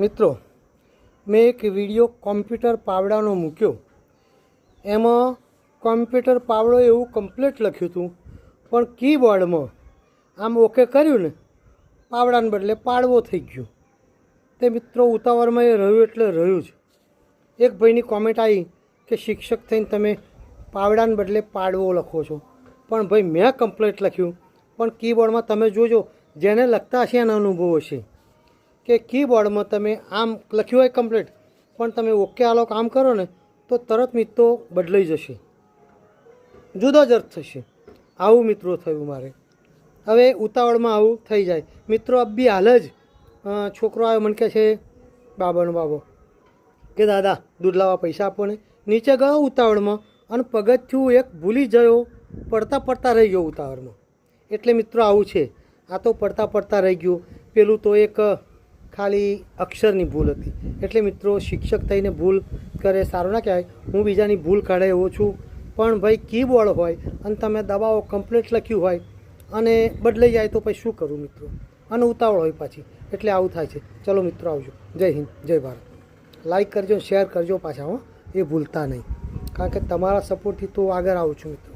મિત્રો, મેં એક વિડીયો કોમ્પ્યુટર પાવડાનો મૂક્યો. એમાં કોમ્પ્યુટર પાવડો એવું કમ્પ્લીટ લખ્યું હતું, પણ કીબોર્ડમાં આમ ઓકે કર્યું ને પાવડાને બદલે પાડવો થઈ ગયો. તે મિત્રો ઉતાવળમાં એ રહ્યું એટલે રહ્યું જ. એક ભાઈની કોમેન્ટ આવી કે શિક્ષક થઈને તમે પાવડાને બદલે પાડવો લખો છો. પણ ભાઈ મેં કમ્પ્લીટ લખ્યું, પણ કીબોર્ડમાં તમે જોજો, જેને લખતા હશે એનો અનુભવ હશે કે કીબોર્ડમાં તમે આમ લખ્યું હોય કમ્પ્લીટ, પણ તમે ઓકે આલો કામ કરો ને તો તરત મિત્રો બદલાઈ જશે, જુદો જ અર્થ થશે. આવું મિત્રો થયું મારે. હવે ઉતાવળમાં આવું થઈ જાય. મિત્રો બી હાલ જ છોકરો આવ્યો, મને કહે છે બાબાનો બાબો કે દાદા દૂધ લાવવા પૈસા આપો ને. નીચે ગયો ઉતાવળમાં અને પગથિયું એક ભૂલી ગયો, પડતા પડતા રહી ગયો ઉતાવળમાં. એટલે મિત્રો આવું છે. આ તો પડતા પડતા રહી ગયું. પેલું તો એક ખાલી અક્ષરની ભૂલ હતી. એટલે મિત્રો શિક્ષક થઈને ભૂલ કરે સારું ના કહેવાય. હું બીજાની ભૂલ કાઢે એવો છું, પણ ભાઈ કીબોર્ડ હોય અને તમે દબાવો કમ્પ્લીટ લખ્યું હોય અને બદલાઈ જાય તો પછી શું કરું મિત્રો? અને ઉતાવળ હોય પાછી, એટલે આવું થાય છે. ચલો મિત્રો આવજો. જય હિન્દ, જય ભારત. લાઈક કરજો, શેર કરજો પાછા, હો એ ભૂલતા નહીં, કારણ કે તમારા સપોર્ટથી તો આગળ આવું છું મિત્રો.